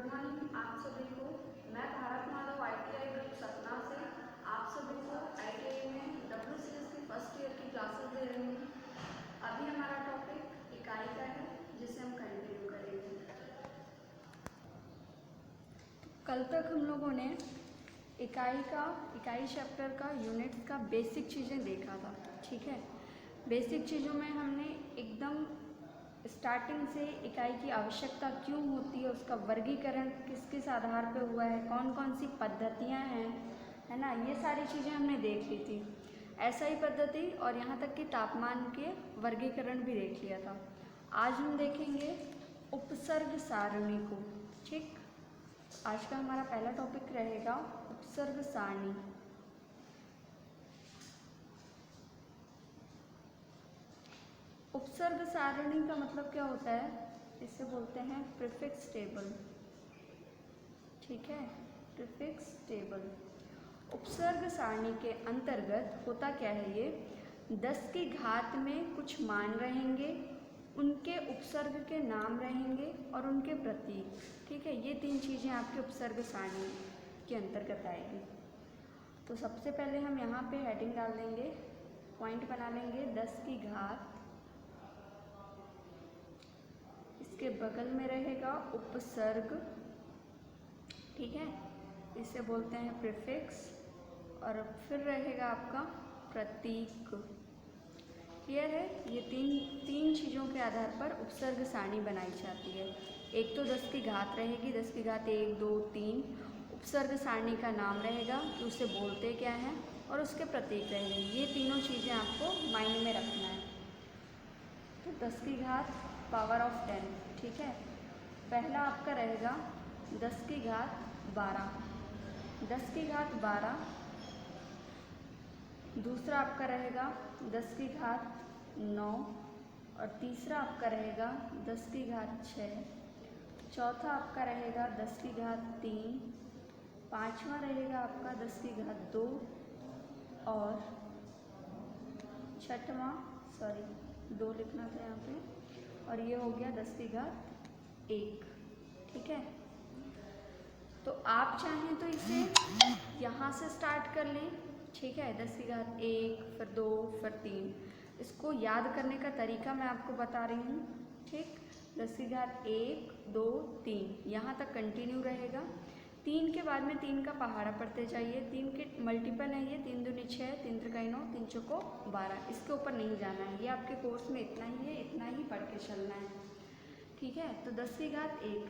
Morning आप सभी को। मैं भारत माधव ITI ग्रुप सतना से आप सभी को ITI में WCS की फर्स्ट ईयर की क्लासेस दे रही हूँ। अभी हमारा टॉपिक इकाई का है जिसे हम कंटिन्यू करेंगे। कल तक हम लोगों ने इकाई चैप्टर का यूनिट्स का बेसिक चीज़ें देखा था, ठीक है। बेसिक चीज़ों में हमने एकदम स्टार्टिंग से इकाई की आवश्यकता क्यों होती है, उसका वर्गीकरण किस किस आधार पर हुआ है, कौन कौन सी पद्धतियाँ हैं, है ना, ये सारी चीज़ें हमने देख ली थी। ऐसा ही पद्धति और यहाँ तक कि तापमान के वर्गीकरण भी देख लिया था। आज हम देखेंगे उपसर्ग सारणी को, ठीक। आज का हमारा पहला टॉपिक रहेगा उपसर्ग सारणी। उपसर्ग सारणी का मतलब क्या होता है, इसे बोलते हैं प्रीफिक्स टेबल, ठीक है, प्रीफिक्स टेबल। उपसर्ग सारणी के अंतर्गत होता क्या है, ये 10 की घात में कुछ मान रहेंगे, उनके उपसर्ग के नाम रहेंगे और उनके प्रतीक, ठीक है। ये तीन चीज़ें आपके उपसर्ग सारणी के अंतर्गत आएगी। तो सबसे पहले हम यहाँ पे हेडिंग डाल देंगे, पॉइंट बना लेंगे 10 की घात, इसके बगल में रहेगा उपसर्ग, ठीक है, इसे बोलते हैं प्रीफिक्स, और फिर रहेगा आपका प्रतीक। क्लियर है। ये तीन चीज़ों के आधार पर उपसर्ग सारणी बनाई जाती है। एक तो 10 की घात रहेगी, 10 की घात 1 2 3, उपसर्ग सारणी का नाम रहेगा कि उसे बोलते क्या हैं, और उसके प्रतीक रहेंगे। ये तीनों चीज़ें आपको माइंड में रखना है। तो 10 की घात पावर ऑफ 10, ठीक है। पहला आपका रहेगा 10 की घात 12, 10 की घात 12। दूसरा आपका रहेगा 10 की घात 9, और तीसरा आपका रहेगा 10 की घात 6, चौथा आपका रहेगा 10 की घात 3, पाँचवा रहेगा आपका 10 की घात 2, और छठवां 2 लिखना था यहाँ पे, और ये हो गया 10 की घात 1, ठीक है। तो आप चाहें तो इसे यहाँ से स्टार्ट कर लें, ठीक है, 10 की घात 1 फिर 2 फिर 3। इसको याद करने का तरीका मैं आपको बता रही हूँ, ठीक। 10 की घात 1 2 3 यहाँ तक कंटिन्यू रहेगा। 3 के बाद में 3 का पहाड़ा पढ़ते जाइए, 3 के मल्टीपल है ये, 3 दूनी 6, 3 त्रिकाई 9, 3 चौको 12। इसके ऊपर नहीं जाना है, ये आपके कोर्स में इतना ही है, इतना ही पढ़ के चलना है, ठीक है। तो 10 की घात 1,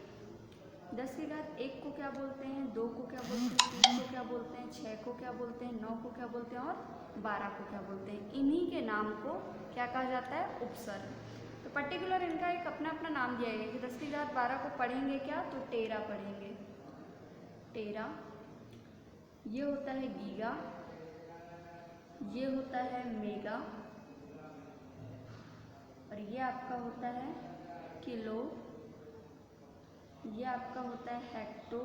10 की घात 1 को क्या बोलते हैं, 2 को क्या बोलते हैं, 3 को क्या बोलते हैं, 6 को क्या बोलते हैं, 9 को क्या बोलते हैं, और 12 को क्या बोलते हैं। इन्हीं के नाम को क्या कहा जाता है, उपसर्ग। तो पर्टिकुलर इनका एक अपना अपना नाम दिया गया कि 10 की घात 12 को पढ़ेंगे क्या, तो टेरा पढ़ेंगे, टेरा। ये होता है गीगा, ये होता है मेगा, और ये आपका होता है किलो, ये आपका होता है हेक्टो,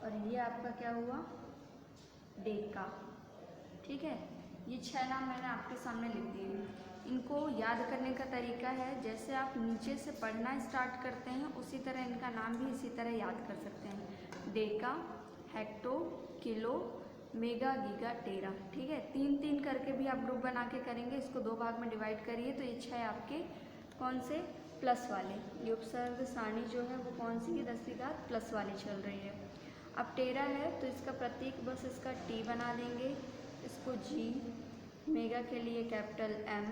और ये आपका क्या हुआ, डेका, ठीक है। ये 6 नाम मैंने आपके सामने लिख दिए। इनको याद करने का तरीका है, जैसे आप नीचे से पढ़ना स्टार्ट करते हैं उसी तरह इनका नाम भी इसी तरह याद कर सकते हैं। Deca, hecto, kilo, mega, giga, tera, ठीक है। 3-3 करके भी आप ग्रुप बना के करेंगे। इसको 2 भाग में डिवाइड करिए तो ये 6 आपके कौन से, प्लस वाले। ये उपसर्ग सारणी जो है वो कौन सी की 10 की घात प्लस वाली चल रही है। अब टेरा है तो इसका प्रतीक बस इसका टी बना देंगे, इसको जी, मेगा के लिए कैपिटल एम।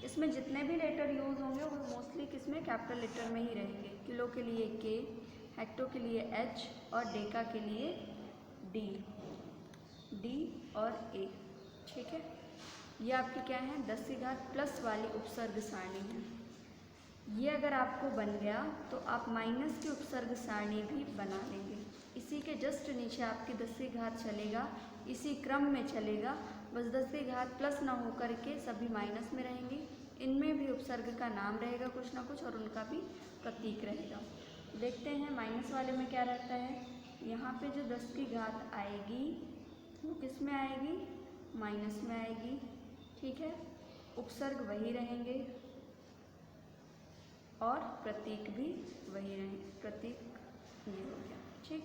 इसमें जितने भी लेटर यूज़ होंगे वो मोस्टली किसमें, कैपिटल लेटर में ही रहेंगे। किलो के लिए के, हेक्टो के लिए एच, और डेका के लिए डी, डी और ए, ठीक है। ये आपकी क्या है, 10 की घात प्लस वाली उपसर्ग सारणी है। ये अगर आपको बन गया तो आप माइनस की उपसर्ग सारणी भी बना लेंगे। इसी के जस्ट नीचे आपकी 10 की घात चलेगा, इसी क्रम में चलेगा, बस 10 की घात प्लस ना हो करके सभी माइनस में रहेंगी। इनमें भी उपसर्ग का नाम रहेगा कुछ ना कुछ, और उनका भी प्रतीक रहेगा। देखते हैं माइनस वाले में क्या रहता है। यहाँ पे जो 10 की घात आएगी वो किस में आएगी, माइनस में आएगी, ठीक है। उपसर्ग वही रहेंगे, और प्रतीक भी वही रहे, प्रतीक ये हो गया। ठीक,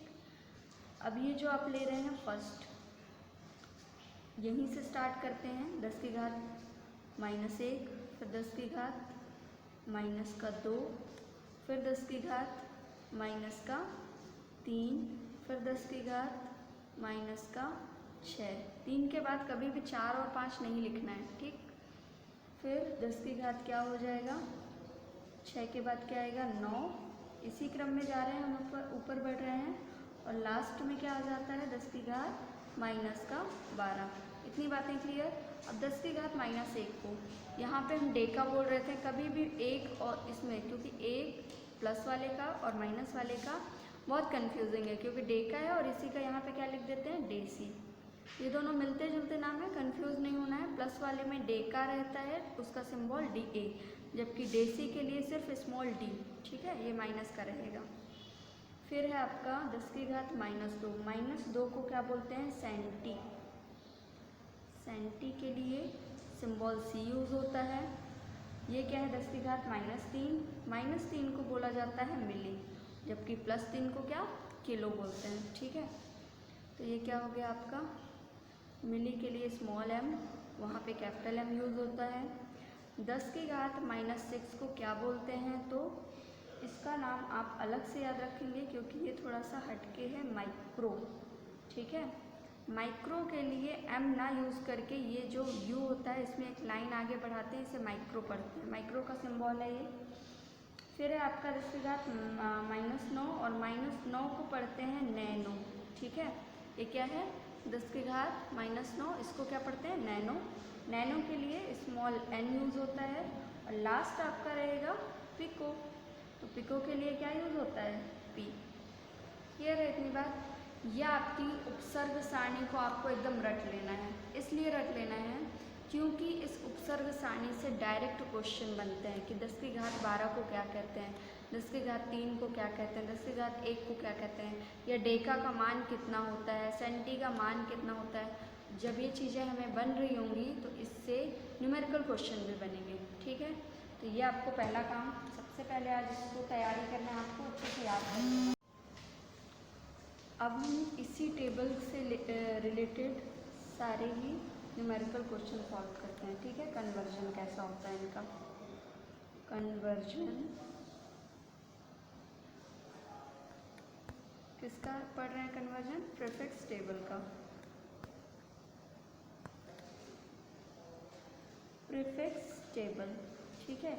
अब ये जो आप ले रहे हैं फर्स्ट, यहीं से स्टार्ट करते हैं। 10 की घात -1, फिर 10 की घात -2, फिर 10 की घात -3, फिर 10 की घात -6। 3 के बाद कभी भी 4 और 5 नहीं लिखना है। ठीक, फिर 10 की घात क्या हो जाएगा, 6 के बाद क्या आएगा 9। इसी क्रम में जा रहे हैं हम, ऊपर बढ़ रहे हैं और लास्ट में क्या आ जाता है 10 की घात -12। इतनी बातें क्लियर। अब 10 की घात -1 को यहाँ पे हम डेका बोल रहे थे, कभी भी एक और इसमें, क्योंकि एक प्लस वाले का और माइनस वाले का बहुत कंफ्यूजिंग है, क्योंकि डेका है और इसी का यहाँ पे क्या लिख देते हैं डेसी। ये दोनों मिलते जुलते नाम है, कंफ्यूज नहीं होना है। प्लस वाले में डेका रहता है, उसका सिंबल DA, जबकि डेसी के लिए सिर्फ स्मॉल d। ठीक है, ये माइनस का रहेगा। फिर है आपका 10 की घात -2। -2 को क्या बोलते हैं सेंटी। सेंटी के लिए सिंबल C यूज़ होता है। ये क्या है 10 की घात -3। -3 को बोला जाता है मिली, जबकि +3 को क्या किलो बोलते हैं। ठीक है, तो ये क्या हो गया आपका, मिली के लिए स्मॉल m, वहाँ पे कैपिटल M यूज़ होता है। 10 की घात -6 को क्या बोलते हैं, तो इसका नाम आप अलग से याद रखेंगे, क्योंकि ये थोड़ा सा हटके है, माइक्रो। ठीक है, माइक्रो के लिए m ना यूज़ करके ये जो u होता है इसमें एक लाइन आगे बढ़ाते हैं, इसे माइक्रो पढ़ते हैं। माइक्रो का सिंबल है ये। फिर है आपका 10 की घात -9 और -9 को पढ़ते हैं नैनो। ठीक है, ये क्या है 10 की घात -9, इसको क्या पढ़ते हैं नैनो। नैनो के लिए स्मॉल n यूज़ होता है और लास्ट आपका रहेगा पिको। तो पिको के लिए क्या यूज़ होता है p। क्लियर है इतनी बात। यह आपकी उपसर्ग सारणी को आपको एकदम रट लेना है। इसलिए रट लेना है क्योंकि इस उपसर्ग सारणी से डायरेक्ट क्वेश्चन बनते हैं कि 10 की घात 12 को क्या कहते हैं, 10 की घात 3 को क्या कहते हैं, 10 की घात 1 को क्या कहते हैं, या डेका का मान कितना होता है, सेंटी का मान कितना होता है। जब ये चीज़ें हमें बन रही होंगी तो इससे न्यूमेरिकल क्वेश्चन भी बनेंगे। ठीक है, तो ये आपको पहला काम, सबसे पहले आज इसको तैयारी करना है, आपको अच्छे से याद करना है। अब हम इसी टेबल से रिलेटेड सारे ही न्यूमेरिकल क्वेश्चन सॉल्व करते हैं। ठीक है, कन्वर्जन कैसा होता है इनका। कन्वर्जन किसका पढ़ रहे हैं, कन्वर्जन प्रीफिक्स टेबल का। Prefix table. ठीक है,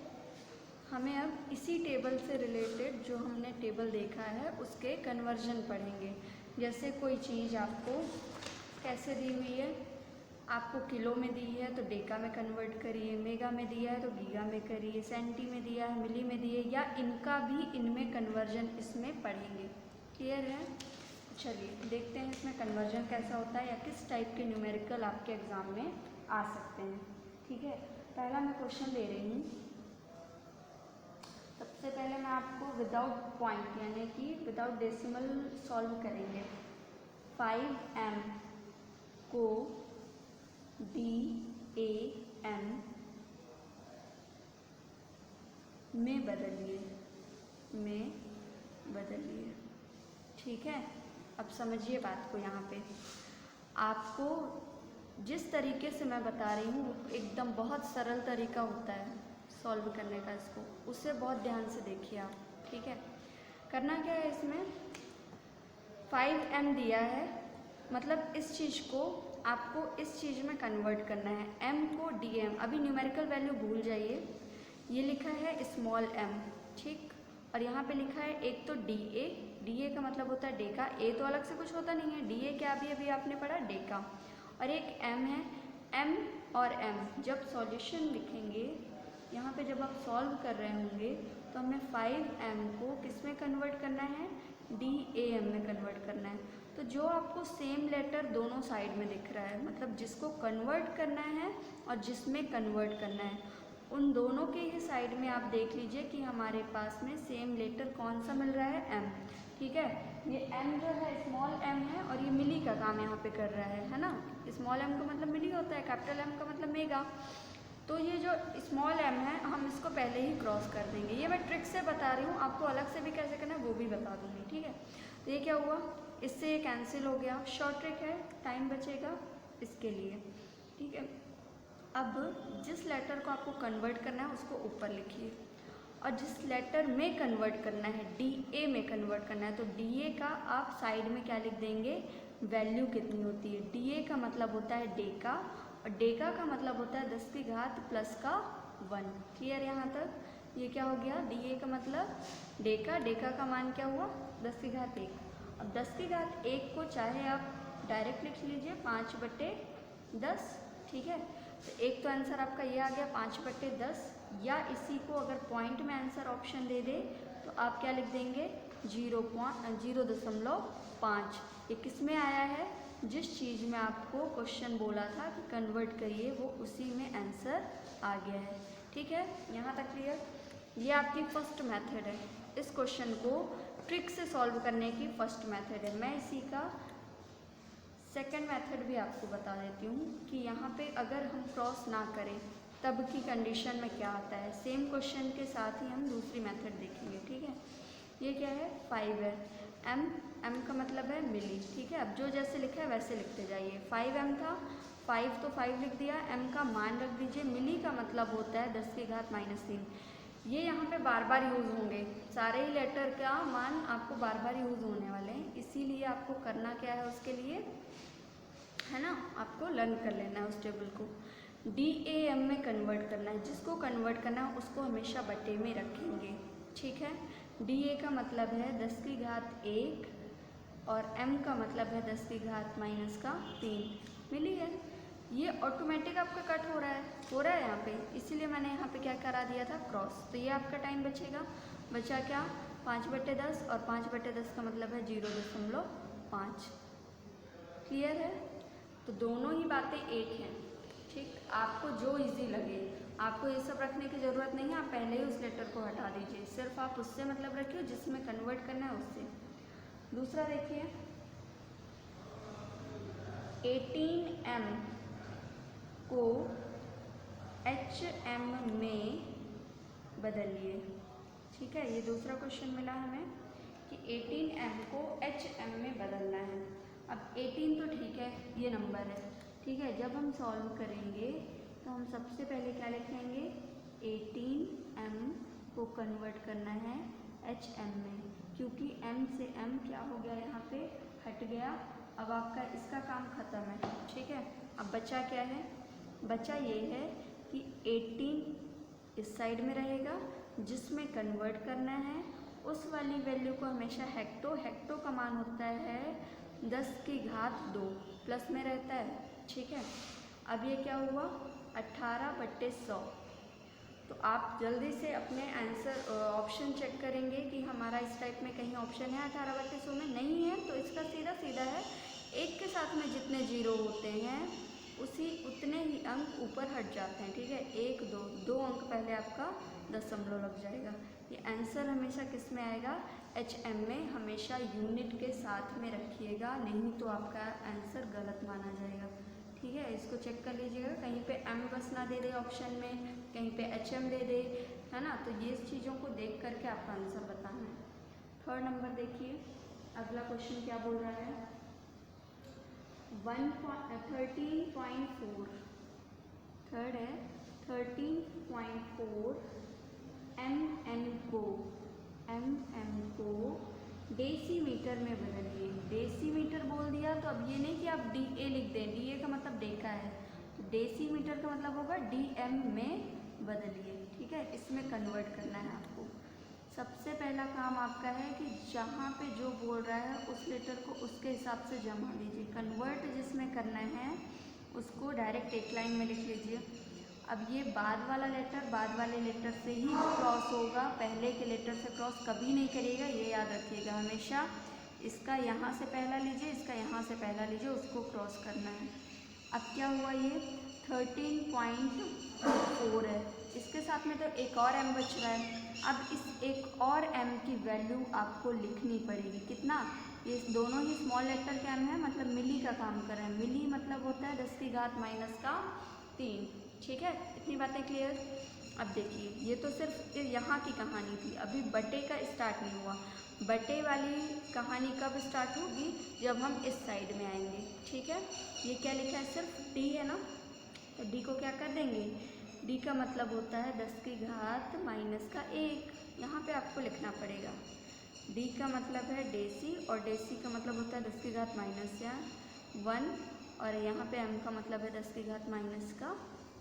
हमें अब इसी टेबल से रिलेटेड जो हमने टेबल देखा है उसके कन्वर्जन पढ़ेंगे। जैसे कोई चीज़ आपको कैसे दी हुई है, आपको किलो में दी है तो डेका में कन्वर्ट करिए, मेगा में दिया है तो गीगा में करिए, सेंटी में दिया है, मिली में दिए, या इनका भी इनमें कन्वर्जन इसमें पढ़ेंगे। क्लियर है। चलिए देखते हैं इसमें कन्वर्जन कैसा होता है या किस टाइप के न्यूमेरिकल आपके एग्ज़ाम में आ सकते हैं। ठीक है, पहला मैं क्वेश्चन ले रही हूँ। सबसे पहले मैं आपको विदाउट पॉइंट यानी कि विदाउट डेसिमल सॉल्व करेंगे। 5m को DAM में बदलिए। ठीक है, अब समझिए बात को। यहाँ पे आपको जिस तरीके से मैं बता रही हूँ एकदम बहुत सरल तरीका होता है सॉल्व करने का, इसको उससे बहुत ध्यान से देखिए आप। ठीक है, करना क्या है, इसमें 5m दिया है, मतलब इस चीज़ को आपको इस चीज़ में कन्वर्ट करना है। m को dm, अभी न्यूमेरिकल वैल्यू भूल जाइए, ये लिखा है स्मॉल m। ठीक, और यहाँ पे लिखा है एक तो da का मतलब होता है डेका, a तो अलग से कुछ होता नहीं है, da क्या अभी आपने पढ़ा डेका, और एक m है। m और m जब सॉल्यूशन लिखेंगे यहाँ पे, जब आप सॉल्व कर रहे होंगे तो हमें 5m को किस में कन्वर्ट करना है, DAM में कन्वर्ट करना है। तो जो आपको सेम लेटर दोनों साइड में दिख रहा है, मतलब जिसको कन्वर्ट करना है और जिसमें कन्वर्ट करना है, उन दोनों के ही साइड में आप देख लीजिए कि हमारे पास में सेम लेटर कौन सा मिल रहा है, m। ठीक है, ये m जो है स्मॉल m है और ये मिली का काम यहाँ पे कर रहा है ना। स्मॉल m का मतलब मिली होता है, कैपिटल M का मतलब मेगा। तो ये जो स्मॉल m है हम इसको पहले ही क्रॉस कर देंगे। ये मैं ट्रिक से बता रही हूँ, आपको अलग से भी कैसे करना है वो भी बता दूँगी, ठीक है। तो ये क्या हुआ, इससे ये कैंसिल हो गया, शॉर्ट ट्रिक है, टाइम बचेगा इसके लिए, ठीक है। अब जिस लेटर को आपको कन्वर्ट करना है उसको ऊपर लिखिए, और जिस लेटर में कन्वर्ट करना है, DA में कन्वर्ट करना है, तो DA का आप साइड में क्या लिख देंगे, वैल्यू कितनी होती है। DA का मतलब होता है डेका, और डेका का मतलब होता है 10 की घात प्लस का 1। क्लियर यहाँ तक? ये क्या हो गया, DA का मतलब डेका, डेका का मान क्या हुआ 10 की घात 1। अब 10 की घात 1 को चाहे आप डायरेक्ट लिख लीजिए 5/10, ठीक है। तो एक तो आंसर आपका ये आ गया 5/10, या इसी को अगर पॉइंट में आंसर ऑप्शन दे दे तो आप क्या लिख देंगे 0.5। ये किस में आया है, जिस चीज़ में आपको क्वेश्चन बोला था कि कन्वर्ट करिए वो उसी में आंसर आ गया है, ठीक है। यहाँ तक क्लियर? ये आपकी फर्स्ट मेथड है, इस क्वेश्चन को ट्रिक से सॉल्व करने की फर्स्ट मेथड है। मैं इसी का सेकंड मेथड भी आपको बता देती हूँ कि यहाँ पे अगर हम क्रॉस ना करें तब की कंडीशन में क्या आता है। सेम क्वेश्चन के साथ ही हम दूसरी मेथड देखेंगे, ठीक है। ये क्या है, 5 है, m का मतलब है मिली, ठीक है। अब जो जैसे लिखा है वैसे लिखते जाइए। 5m था, 5 तो 5 लिख दिया, m का मान रख दीजिए। मिली का मतलब होता है 10 की घात -3। ये यहाँ पे बार बार यूज़ होंगे, सारे ही लेटर का मान आपको बार बार यूज़ होने वाले हैं, इसीलिए आपको करना क्या है उसके लिए, है ना, आपको लर्न कर लेना है उस टेबल को। DAM में कन्वर्ट करना है, जिसको कन्वर्ट करना है उसको हमेशा बटे में रखेंगे, ठीक है। DA का मतलब है 10 की घात 1 और M का मतलब है 10 की घात -3 मिली है। ये ऑटोमेटिक आपका कट हो रहा है यहाँ पे, इसीलिए मैंने यहाँ पे क्या करा दिया था, क्रॉस। तो ये आपका टाइम बचेगा, बचा क्या 5/10, और 5/10 का मतलब है 0.5। क्लियर है? तो दोनों ही बातें एक हैं, ठीक। आपको जो इजी लगे, आपको ये सब रखने की ज़रूरत नहीं है, आप पहले ही उस लेटर को हटा दीजिए, सिर्फ आप उससे मतलब रखिए जिसमें कन्वर्ट करना है उससे। दूसरा देखिए, 18m को HM में बदलिए, ठीक है। ये दूसरा क्वेश्चन मिला हमें कि 18m को HM में बदलना है। अब 18 तो ठीक है, ये नंबर है, ठीक है। जब हम सॉल्व करेंगे तो हम सबसे पहले क्या लिखेंगे, 18m को कन्वर्ट करना है HM में, क्योंकि m से m क्या हो गया यहाँ पे, हट गया। अब आपका इसका काम ख़त्म है, ठीक है। अब बचा क्या है, बचा ये है कि 18 इस साइड में रहेगा, जिसमें कन्वर्ट करना है उस वाली वैल्यू को हमेशा हेक्टो का मान होता है 10 की घात 2 प्लस में रहता है, ठीक है। अब ये क्या हुआ 18/100। तो आप जल्दी से अपने आंसर ऑप्शन चेक करेंगे कि हमारा इस टाइप में कहीं ऑप्शन है 18/100 में, नहीं है तो इसका सीधा है, एक के साथ में जितने जीरो होते हैं उतने ही अंक ऊपर हट जाते हैं, ठीक है। 1 2 अंक पहले आपका दशमलव लग जाएगा। ये आंसर हमेशा किस में आएगा, HM में। हमेशा यूनिट के साथ में रखिएगा, नहीं तो आपका आंसर गलत माना जाएगा, ठीक है। इसको चेक कर लीजिएगा, कहीं पे m बस ना दे दे ऑप्शन में, कहीं पे HM दे दे, है ना। तो ये चीज़ों को देख करके आपका आंसर बताना है। थर्ड नंबर देखिए, अगला क्वेश्चन क्या बोल रहा है, 13.4, थर्ड है 13.4 mm को डेसीमीटर में बदलिए। डेसीमीटर बोल दिया तो अब ये नहीं कि आप DA लिख दें, DA का मतलब डेका है, तो डेसीमीटर का मतलब होगा DM में बदलिए, ठीक है। इसमें कन्वर्ट करना है आपको। सबसे पहला काम आपका है कि जहाँ पे जो बोल रहा है उस लेटर को उसके हिसाब से जमा लीजिए। कन्वर्ट जिसमें करना है उसको डायरेक्ट एक लाइन में लिख लीजिए। अब ये बाद वाला लेटर बाद वाले लेटर से ही क्रॉस होगा, पहले के लेटर से क्रॉस कभी नहीं करिएगा, ये याद रखिएगा हमेशा। इसका यहाँ से पहला लीजिए, इसका यहाँ से पहला लीजिए, उसको क्रॉस करना है। अब क्या हुआ, ये 13.4 है, इसके साथ में तो एक और m बच रहा है। अब इस एक और m की वैल्यू आपको लिखनी पड़ेगी, कितना, ये दोनों ही स्मॉल लेटर के m है, मतलब मिली का काम कर रहे हैं। मिली मतलब होता है 10 की घात -3, ठीक है, इतनी बातें क्लियर। अब देखिए, ये तो सिर्फ यहाँ की कहानी थी, अभी बटे का स्टार्ट नहीं हुआ। बटे वाली कहानी कब स्टार्ट होगी? जब हम इस साइड में आएंगे। ठीक है, ये क्या लिखा है? सिर्फ डी है ना, तो डी को क्या कर देंगे? डी का मतलब होता है 10 की घात माइनस का 1, यहाँ पे आपको लिखना पड़ेगा। डी का मतलब है डेसी, और डेसी का मतलब होता है 10 की घात माइनस या 1, और यहाँ पे एम का मतलब है 10 की घात माइनस का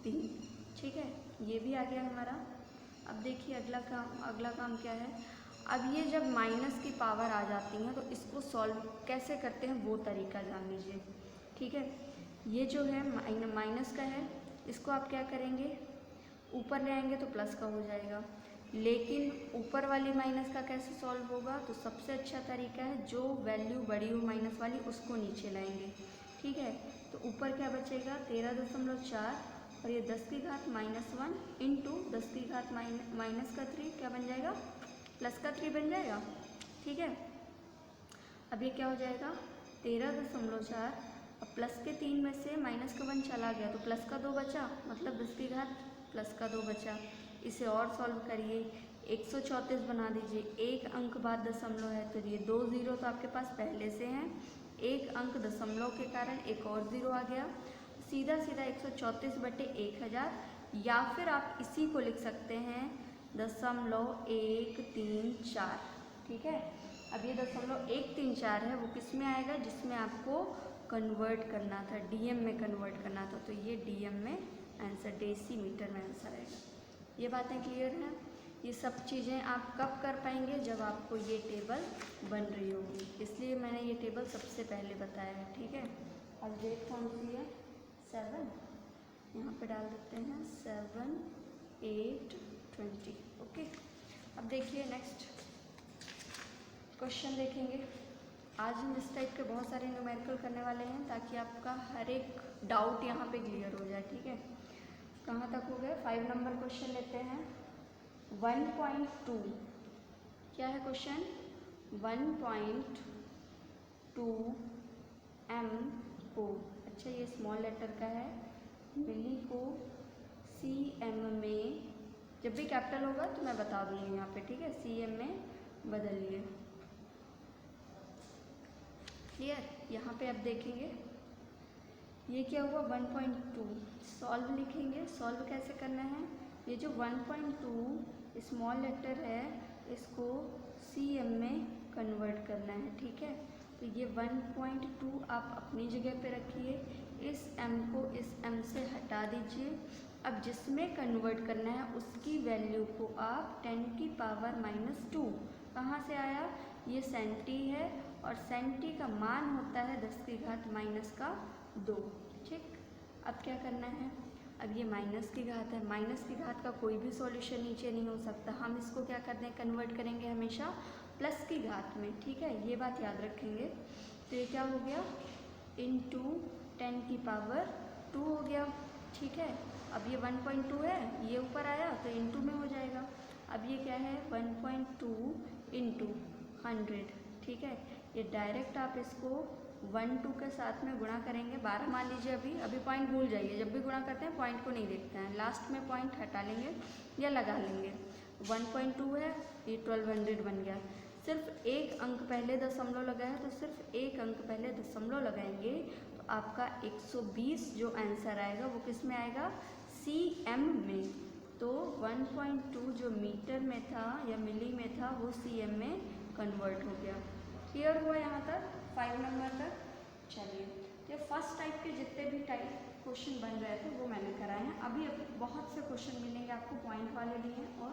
3। ठीक है, ये भी आ गया हमारा। अब देखिए अगला काम क्या है। अब ये जब माइनस की पावर आ जाती है तो इसको सॉल्व कैसे करते हैं वो तरीका जान लीजिए। ठीक है, ये जो है माइनस का है, इसको आप क्या करेंगे? ऊपर ले आएंगे तो प्लस का हो जाएगा। लेकिन ऊपर वाली माइनस का कैसे सॉल्व होगा? तो सबसे अच्छा तरीका है, जो वैल्यू बड़ी हो माइनस वाली उसको नीचे लाएंगे। ठीक है, तो ऊपर क्या बचेगा? 13.4, और ये 10 की घात -1 इंटू 10 की घात माइनस का 3 क्या बन जाएगा? प्लस का 3 बन जाएगा। ठीक है, अब ये क्या हो जाएगा? 13.4, अब प्लस के 3 में से माइनस का 1 चला गया तो प्लस का 2 बचा, मतलब 10 की घात प्लस का 2 बचा। इसे और सॉल्व करिए, 134 बना दीजिए, एक अंक बाद दशमलव है तो ये 2 ज़ीरो तो आपके पास पहले से हैं, एक अंक दशमलव के कारण एक और ज़ीरो आ गया। सीधा 134/1000, या फिर आप इसी को लिख सकते हैं 0.134। ठीक है, अब ये 0.134 है, वो किस में आएगा? जिसमें आपको कन्वर्ट करना था, डीएम में कन्वर्ट करना था, तो ये डीएम में आंसर, डेसीमीटर में आंसर आएगा। ये बातें क्लियर हैं? ये सब चीज़ें आप कब कर पाएंगे? जब आपको ये टेबल बन रही होगी, इसलिए मैंने ये टेबल सबसे पहले बताया है। ठीक है, अब डेट कौन सी है? 7, यहाँ पे डाल देते हैं 7/8/20। ओके, अब देखिए नेक्स्ट क्वेश्चन देखेंगे। आज हम इस टाइप के बहुत सारे न्यूमेरिकल करने वाले हैं ताकि आपका हर एक डाउट यहाँ पे क्लियर हो जाए। ठीक है, कहाँ तक हो गए? 5 नंबर क्वेश्चन लेते हैं। 1.2 क्या है क्वेश्चन? 1.2 m को, अच्छा ये स्मॉल लेटर का है, मिली को cm में, जब भी कैपिटल होगा तो मैं बता दूँगी यहाँ पे। ठीक है, cm में बदलिए। क्लियर? यहाँ पे आप देखेंगे ये क्या हुआ? 1.2 सॉल्व लिखेंगे। सॉल्व कैसे करना है? ये जो 1.2 स्मॉल लेटर है इसको cm में कन्वर्ट करना है। ठीक है, तो ये 1.2 आप अपनी जगह पे रखिए, इस m को इस m से हटा दीजिए। अब जिसमें कन्वर्ट करना है उसकी वैल्यू को आप 10 की पावर -2, कहाँ से आया? ये सेंटी है, और सेंटी का मान होता है 10 की घात -2। ठीक, अब क्या करना है? अब ये माइनस की घात है, माइनस की घात का कोई भी सॉल्यूशन नीचे नहीं हो सकता, हम इसको क्या करते हैं? कन्वर्ट करेंगे हमेशा प्लस की घात में। ठीक है, ये बात याद रखेंगे। तो ये क्या हो गया? इंटू 10 की पावर 2 हो गया। ठीक है, अब ये 1.2 है, ये ऊपर आया तो इंटू में हो जाएगा। अब ये क्या है? 1.2 इंटू 100। ठीक है, ये डायरेक्ट आप इसको 1 2 के साथ में गुणा करेंगे। 12 मान लीजिए, अभी पॉइंट भूल जाइए, जब भी गुणा करते हैं पॉइंट को नहीं देखते हैं, लास्ट में पॉइंट हटा लेंगे या लगा लेंगे। 1.2 है, ये 1200 बन गया। सिर्फ एक अंक पहले दशमलव लगाया तो सिर्फ एक अंक पहले दशमलव लगाएंगे तो आपका 120 जो आंसर आएगा वो किस में आएगा? cm में। तो 1.2 जो मीटर में था या मिली में था वो cm में कन्वर्ट हो गया। क्लियर हुआ यहाँ तक? 5 नंबर तक। चलिए, ये फर्स्ट टाइप के जितने भी टाइप क्वेश्चन बन रहे थे वो मैंने कराए हैं। अभी बहुत से क्वेश्चन मिलेंगे आपको पॉइंट वाले भी हैं, और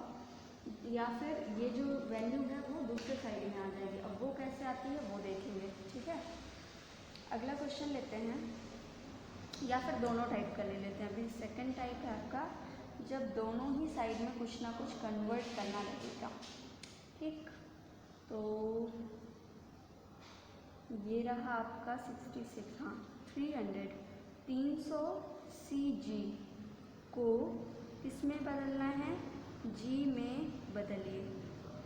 या फिर ये जो वैल्यू है वो दूसरे साइड में आ जाएगी। अब वो कैसे आती है वो देखेंगे। ठीक है, अगला क्वेश्चन लेते हैं, या फिर दोनों टाइप का ले लेते हैं। अभी सेकंड टाइप है आपका, जब दोनों ही साइड में कुछ ना कुछ कन्वर्ट करना लगेगा। ठीक, तो ये रहा आपका 66, हाँ 300 cg को किसमें बदलना है? g में बदलिए।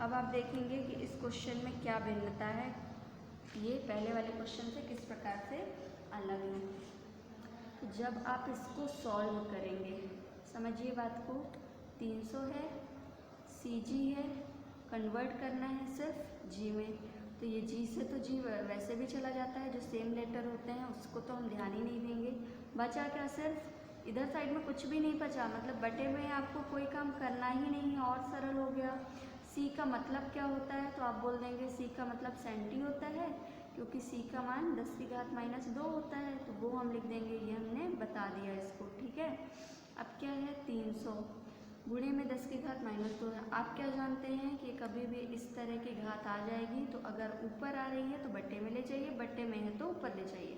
अब आप देखेंगे कि इस क्वेश्चन में क्या भिन्नता है, ये पहले वाले क्वेश्चन से किस प्रकार से अलग है। तो जब आप इसको सॉल्व करेंगे समझिए बात को, 300 है, CG है, कन्वर्ट करना है सिर्फ G में, तो ये G से तो G वैसे भी चला जाता है, जो सेम लेटर होते हैं उसको तो हम ध्यान ही नहीं देंगे। बचा क्या, सिर्फ इधर साइड में कुछ भी नहीं बचा, मतलब बटे में आपको कोई काम करना ही नहीं है और सरल हो गया। C का मतलब क्या होता है, तो आप बोल देंगे C का मतलब सेंटी होता है, क्योंकि C का मान 10⁻² होता है, तो वो हम लिख देंगे, ये हमने बता दिया इसको। ठीक है, अब क्या है, 300 गुणे में 10⁻² है। आप क्या जानते हैं कि कभी भी इस तरह की घात आ जाएगी तो अगर ऊपर आ रही है तो बट्टे में ले जाइए, बट्टे में है तो ऊपर ले जाइए।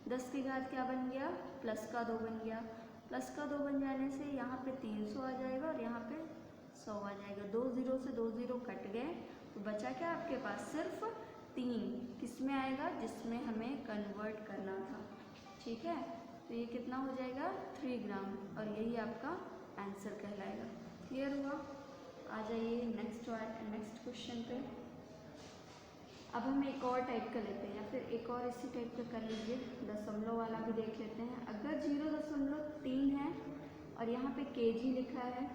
10 की घात क्या बन गया, +2 बन गया। +2 बन जाने से यहाँ पे 300 आ जाएगा और यहाँ पे 100 आ जाएगा। 2 0 से 2 0 कट गए, तो बचा क्या आपके पास, सिर्फ 3। किस में आएगा, जिसमें हमें कन्वर्ट करना था। ठीक है, तो ये कितना हो जाएगा, 3 ग्राम, और यही आपका आंसर कहलाएगा। क्लियर हुआ? आ जाइए नेक्स्ट क्वेश्चन पे। अब हम एक और टाइप का लेते हैं, या फिर एक और इसी टाइप का कर लीजिए, दशमलव वाला भी देख लेते हैं। अगर 0.3 है और यहाँ पे kg लिखा है,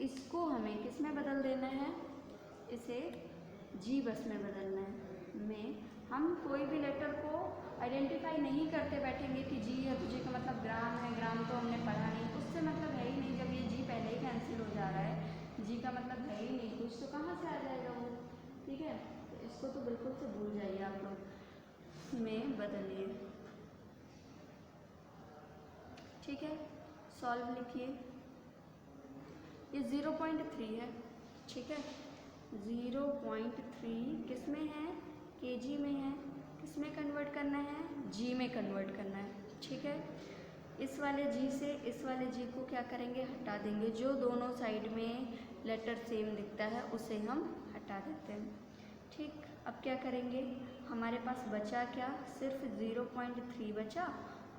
इसको हमें किस में बदल देना है, इसे G बस में बदलना है। हम कोई भी लेटर को आइडेंटिफाई नहीं करते बैठेंगे कि G है तो G का मतलब ग्राम है, ग्राम तो हमने पढ़ा नहीं, उससे मतलब है ही नहीं। जब ये G पहले ही कैंसिल हो जा रहा है, G का मतलब है ही नहीं कुछ, तो कहाँ से आ जाएगा वो। ठीक है, तो इसको तो बिल्कुल से भूल जाइए, आप लोग में बदलिए। ठीक है, सॉल्व लिखिए। ये 0.3 है। ठीक है, 0.3 किस में है, kg में है, किस में कन्वर्ट करना है, G में कन्वर्ट करना है। ठीक है, इस वाले G से इस वाले G को क्या करेंगे, हटा देंगे। जो दोनों साइड में लेटर सेम दिखता है उसे हम हटा देते हैं। ठीक, अब क्या करेंगे, हमारे पास बचा क्या, सिर्फ 0.3 बचा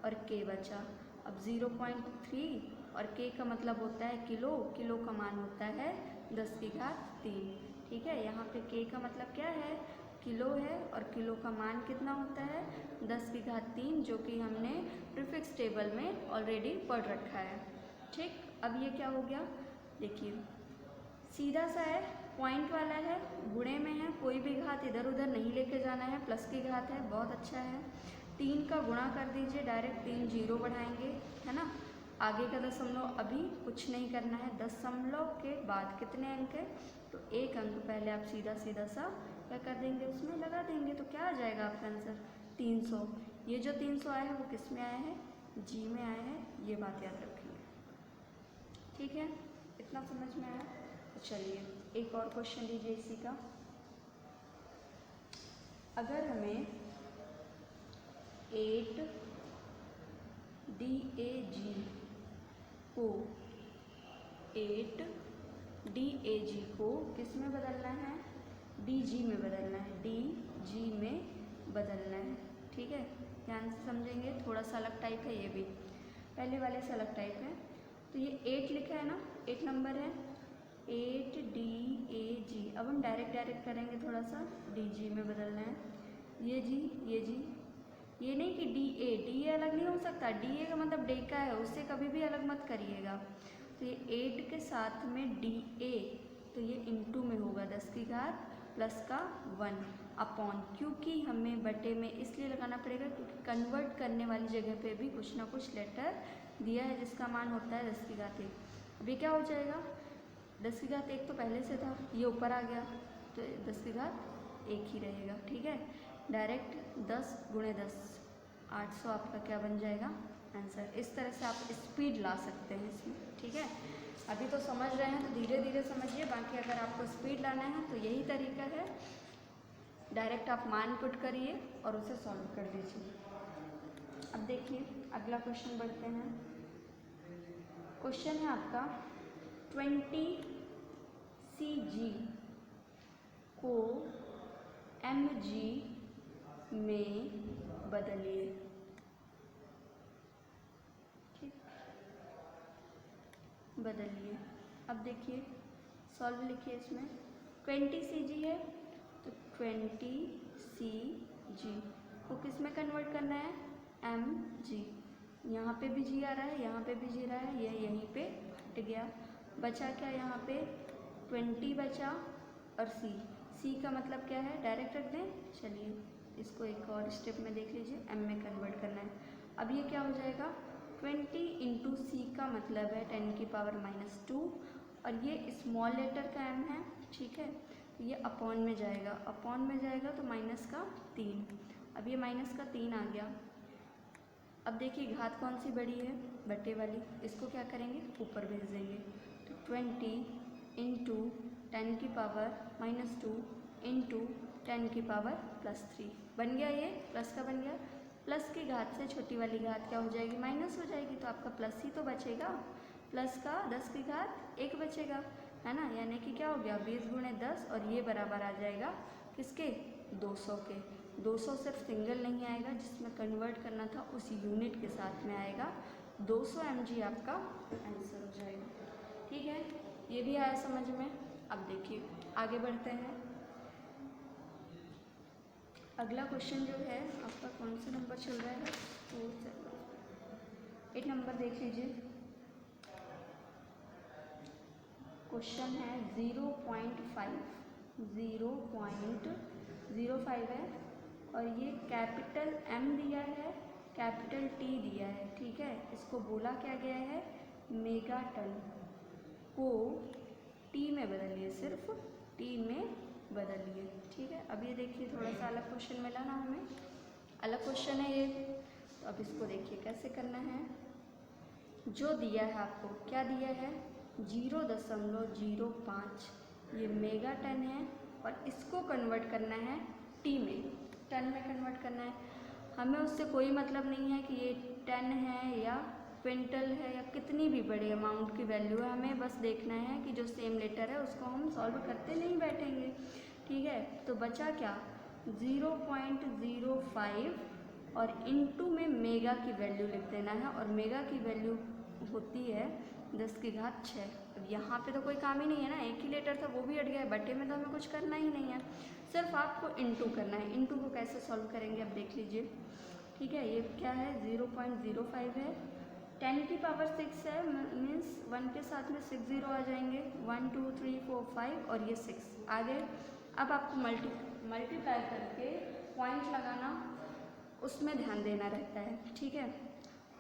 और k बचा। अब 0.3 और k का मतलब होता है किलो, किलो का मान होता है 10⁻3। ठीक है, यहाँ पे k का मतलब क्या है, किलो है, और किलो का मान कितना होता है, 10⁻3, जो कि हमने प्रीफिक्स टेबल में ऑलरेडी पढ़ रखा है। ठीक, अब ये क्या हो गया, देखिए सीधा सा है, पॉइंट वाला है, गुणे में है, कोई भी घात इधर उधर नहीं लेके जाना है, प्लस की घात है, बहुत अच्छा है। 3 का गुणा कर दीजिए, डायरेक्ट 3 0 बढ़ाएंगे, है ना। आगे का दशमलव अभी कुछ नहीं करना है, दशमलव के बाद कितने अंक है, तो 1 अंक पहले आप सीधा सा क्या कर देंगे, उसमें लगा देंगे, तो क्या आ जाएगा आपका आंसर, 300। ये जो 300 आया है वो किस में आया है, G में आया है, ये बात याद रखिए। ठीक है, इतना समझ में आया। तो चलिए एक और क्वेश्चन लीजिए इसी का। अगर हमें 8 DAG को 8 DAG को किस में बदलना है, DG में बदलना है, DG में बदलना है। ठीक है, ध्यान से समझेंगे, थोड़ा सा अलग टाइप है ये भी, पहले वाले से अलग टाइप है। तो ये 8 लिखा है ना, 8 नंबर है, 8 DAG। अब हम डायरेक्ट करेंगे, थोड़ा सा DG में बदलना है। ये G, ये नहीं कि DA अलग नहीं हो सकता, DA का मतलब डेका है, उससे कभी भी अलग मत करिएगा। तो ये 8 के साथ में DA, तो ये इंटू में होगा, 10⁻+1 अपॉन, क्योंकि हमें बटे में इसलिए लगाना पड़ेगा क्योंकि कन्वर्ट करने वाली जगह पे भी कुछ ना कुछ लेटर दिया है जिसका मान होता है 10⁻1। अभी क्या हो जाएगा, 10⁻1 तो पहले से था, ये ऊपर आ गया, तो 10⁻1 ही रहेगा। ठीक है, डायरेक्ट 10 × 10 800 आपका क्या बन जाएगा आंसर। इस तरह से आप स्पीड ला सकते हैं इसमें। ठीक है, अभी तो समझ रहे हैं तो धीरे धीरे समझिए, बाकी अगर आपको स्पीड लाना है तो यही तरीका है, डायरेक्ट आप मान पुट करिए और उसे सॉल्व कर दीजिए। अब देखिए अगला क्वेश्चन बढ़ते हैं। क्वेश्चन है आपका 20 CG को mg में बदलिए। ठीक, बदलिए। अब देखिए सॉल्व लिखिए, इसमें 20 CG है तो 20 CG को किस में कन्वर्ट करना है, mg यहाँ पे भी जी आ रहा है, यहाँ पे भी जी रहा है, ये यहीं पे हट गया। बचा क्या यहाँ पे 20 बचा और सी का मतलब क्या है, डायरेक्ट रख दें। चलिए इसको एक और स्टेप में देख लीजिए, एम में कन्वर्ट करना है। अब ये क्या हो जाएगा 20 इंटू सी का मतलब है 10 की पावर -2 और ये स्मॉल लेटर का एम है, ठीक है। ये अपॉन में जाएगा, अपॉन में जाएगा तो माइनस का 3। अब ये माइनस का 3 आ गया। अब देखिए घात कौन सी बड़ी है, बटे वाली, इसको क्या करेंगे ऊपर भेज देंगे। तो 20 इंटू 10 की पावर -2 इंटू 10 की पावर +3 बन गया। ये प्लस का बन गया। प्लस की घात से छोटी वाली घात क्या हो जाएगी, माइनस हो जाएगी, तो आपका प्लस ही तो बचेगा। प्लस का 10 की घात 1 बचेगा, है ना। यानी कि क्या हो गया 20 गुणे 10 और ये बराबर आ जाएगा किसके 200 के। 200 सिर्फ सिंगल नहीं आएगा, जिसमें कन्वर्ट करना था उस यूनिट के साथ में आएगा। 200 mg आपका आंसर हो जाएगा, ठीक है। ये भी आया समझ में। अब देखिए आगे बढ़ते हैं। अगला क्वेश्चन जो है आपका कौन सा नंबर चल रहा है, 8 नंबर देख लीजिए। क्वेश्चन है 0.05 है और ये कैपिटल M दिया है, कैपिटल T दिया है, ठीक है। इसको बोला क्या गया है मेगाटन को T में बदलिए, सिर्फ T में बदलिए, ठीक है। अब ये देखिए थोड़ा सा अलग क्वेश्चन मिला ना हमें, अलग क्वेश्चन है ये। तो अब इसको देखिए कैसे करना है। जो दिया है आपको क्या दिया है 0.05, ये मेगा टन है और इसको कन्वर्ट करना है टी में, टन में कन्वर्ट करना है। हमें उससे कोई मतलब नहीं है कि ये टन है या क्विंटल है या कितनी भी बड़ी अमाउंट की वैल्यू है, हमें बस देखना है कि जो सेम लेटर है उसको हम सॉल्व करते नहीं बैठेंगे, ठीक है। तो बचा क्या 0.05 और इनटू में मेगा की वैल्यू लिख देना है और मेगा की वैल्यू होती है 10 की घात 6। अब यहाँ पे तो कोई काम ही नहीं है ना, एक ही लेटर था वो भी हट गया है, बटे में तो हमें कुछ करना ही नहीं है, सिर्फ आपको इनटू करना है। इनटू को कैसे सॉल्व करेंगे अब देख लीजिए, ठीक है। ये क्या है 0.05 है, 10 की पावर 6 है, मीन्स 1 के साथ में 6 जीरो आ जाएंगे, 1 2 3 4 5 और ये 6 आ गए। अब आपको मल्टीप्लाई करके पॉइंट लगाना, उसमें ध्यान देना रहता है, ठीक है।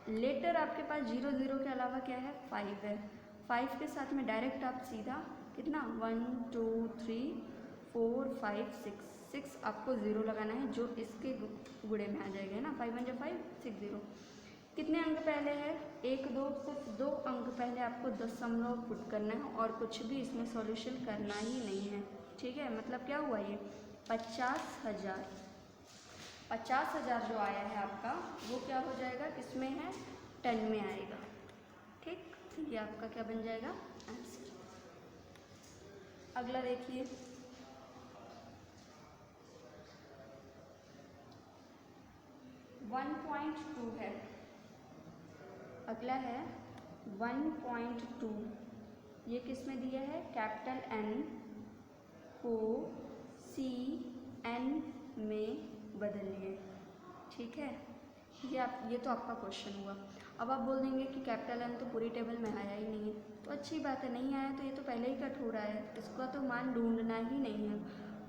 लेटर आपके पास 0 0 के अलावा क्या है 5 है, 5 के साथ में डायरेक्ट आप सीधा कितना 1 2 3 4 5 6 आपको 0 लगाना है, जो इसके गुणे में आ जाएगा ना, 5 1 जा 5 6 0। कितने अंक पहले है 1 2, सिर्फ 2 अंक पहले आपको दशमलव पुट करना है और कुछ भी इसमें सॉल्यूशन करना ही नहीं है, ठीक है। मतलब क्या हुआ ये 50,000 जो आया है आपका वो क्या हो जाएगा, इसमें है टन में आएगा, ठीक। ये आपका क्या बन जाएगा आंसर। अगला देखिए 1.2 है, अगला है 1.2। ये किस में दिया है कैपिटल N को CN में बदलिए, ठीक है। ये तो आपका क्वेश्चन हुआ। अब आप बोल देंगे कि कैपिटल N तो पूरी टेबल में आया ही नहीं है, तो अच्छी बात है, नहीं आया तो ये तो पहले ही कट हो रहा है, इसका तो मान ढूंढना ही नहीं है।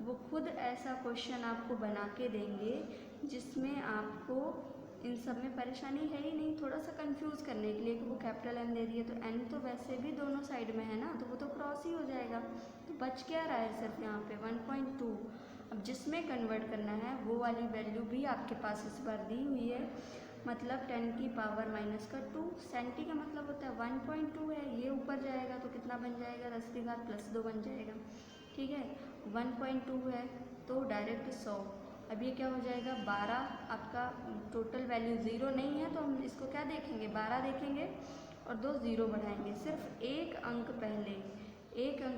वो खुद ऐसा क्वेश्चन आपको बना के देंगे जिसमें आपको इन सब में परेशानी है ही नहीं, थोड़ा सा कंफ्यूज करने के लिए कि वो कैपिटल N दे दिए तो N तो वैसे भी दोनों साइड में है ना, तो वो तो क्रॉस ही हो जाएगा। तो बच क्या रहा है सिर्फ यहाँ पे 1.2। अब जिसमें कन्वर्ट करना है वो वाली वैल्यू भी आपके पास इस बार दी हुई है, मतलब 10 की पावर -2 सेंटी का मतलब होता है 1.2 है, ये ऊपर जाएगा तो कितना बन जाएगा 10 की घात +2 बन जाएगा, ठीक है। 1.2 है तो डायरेक्ट 100। अब ये क्या हो जाएगा 12, आपका टोटल वैल्यू 0 नहीं है तो हम इसको क्या देखेंगे 12 देखेंगे और 2 0 बढ़ाएंगे, सिर्फ एक अंक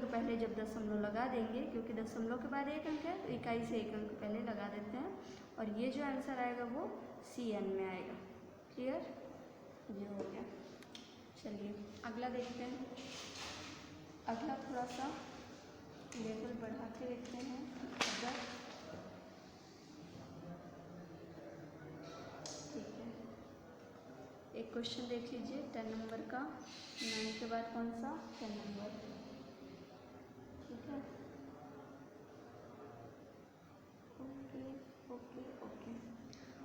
पहले जब दशमलव लगा देंगे, क्योंकि दशमलव के बाद एक अंक है तो इकाई से एक अंक पहले लगा देते हैं और ये जो आंसर आएगा वो CN में आएगा। क्लियर, ये हो गया। चलिए अगला देखते हैं। अगला थोड़ा सा लेवल बढ़ा के देखते हैं। अगर ठीक है, एक क्वेश्चन देख लीजिए 10 नंबर का, 9 के बाद कौन सा 10 नंबर, ठीक है। Okay okay okay.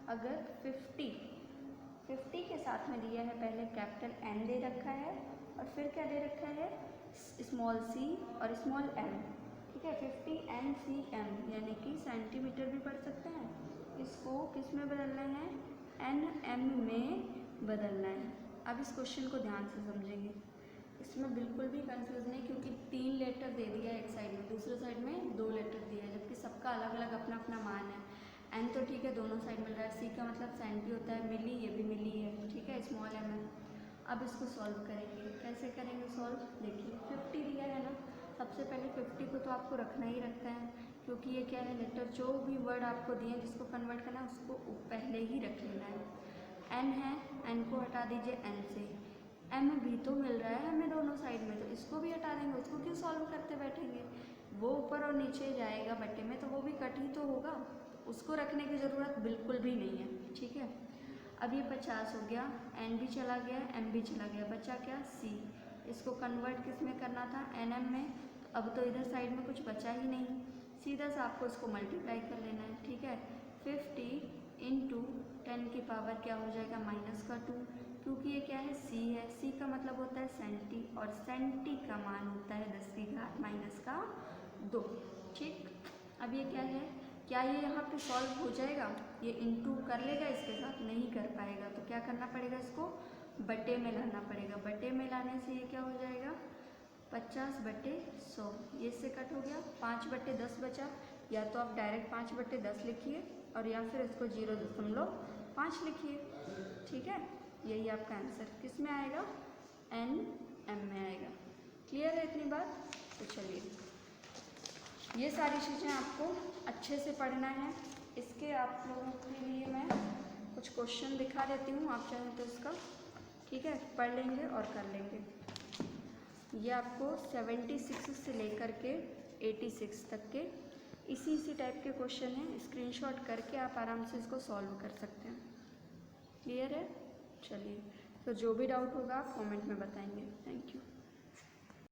अगर 50 के साथ में दिया है, पहले कैपिटल N दे रखा है और फिर क्या दे रखा है, स्मॉल c और स्मॉल m, ठीक है। 50 NCM यानी कि सेंटीमीटर भी पढ़ सकते हैं। इसको किस में बदलना है, NM में बदलना है। अब इस क्वेश्चन को ध्यान से समझेंगे, इसमें बिल्कुल भी कंफ्यूज नहीं, क्योंकि 3 लेटर दे दिया है एक साइड में, दूसरे साइड में 2 लेटर दिया है, जबकि सबका अलग अलग अपना अपना मान है। N तो ठीक है दोनों साइड मिल रहा है, C का मतलब सेंटी होता है, मिली ये भी मिली है, ठीक है, स्मॉल m है। अब इसको सॉल्व करेंगे, कैसे करेंगे सॉल्व, देखिए 50 दिया है ना, सबसे पहले 50 को तो आपको रखना ही रखता है, क्योंकि ये क्या है, लेटर जो भी वर्ड आपको दिए जिसको कन्वर्ट करना है उसको पहले ही रख लेना है। N है, N को हटा दीजिए N से, M भी तो मिल रहा है हमें दोनों साइड में, तो इसको भी हटा देंगे, उसको क्यों सॉल्व करते बैठेंगे, वो ऊपर और नीचे जाएगा बट्टे में, तो वो भी कट ही तो होगा, उसको रखने की ज़रूरत बिल्कुल भी नहीं है, ठीक है। अब ये 50 हो गया, N भी चला गया, M भी चला गया, बचा क्या C, इसको कन्वर्ट किस में करना था, NM में, तो अब तो इधर साइड में कुछ बचा ही नहीं, सीधा सा आपको इसको मल्टीप्लाई कर लेना है, ठीक है। 50 इंटू 10 की पावर क्या हो जाएगा -2, क्योंकि ये क्या है C है, C का मतलब होता है सेंटी, और सेंटी का मान होता है 10 की घात -2, ठीक। अब ये क्या है, क्या ये यहाँ पे सॉल्व हो जाएगा, ये इंटू कर लेगा इसके साथ, नहीं कर पाएगा, तो क्या करना पड़ेगा, इसको बटे में लाना पड़ेगा, बटे में लाने से ये क्या हो जाएगा 50/100, ये इससे कट हो गया, 5/10 बचा, या तो आप डायरेक्ट 5/10 लिखिए और या फिर इसको 0.5 लिखिए, ठीक है। यही आपका आंसर किस में आएगा, NM में आएगा। क्लियर है इतनी बात, तो चलिए ये सारी चीज़ें आपको अच्छे से पढ़ना है। इसके आप लोगों के लिए मैं कुछ क्वेश्चन दिखा देती हूँ, आप चाहें तो इसका, ठीक है, पढ़ लेंगे और कर लेंगे। ये आपको 76 से लेकर के 86 तक के इसी टाइप के क्वेश्चन हैं, स्क्रीनशॉट करके आप आराम से इसको सॉल्व कर सकते हैं। क्लियर है, चलिए, तो जो भी डाउट होगा आप कमेंट में बताएंगे। Thank you.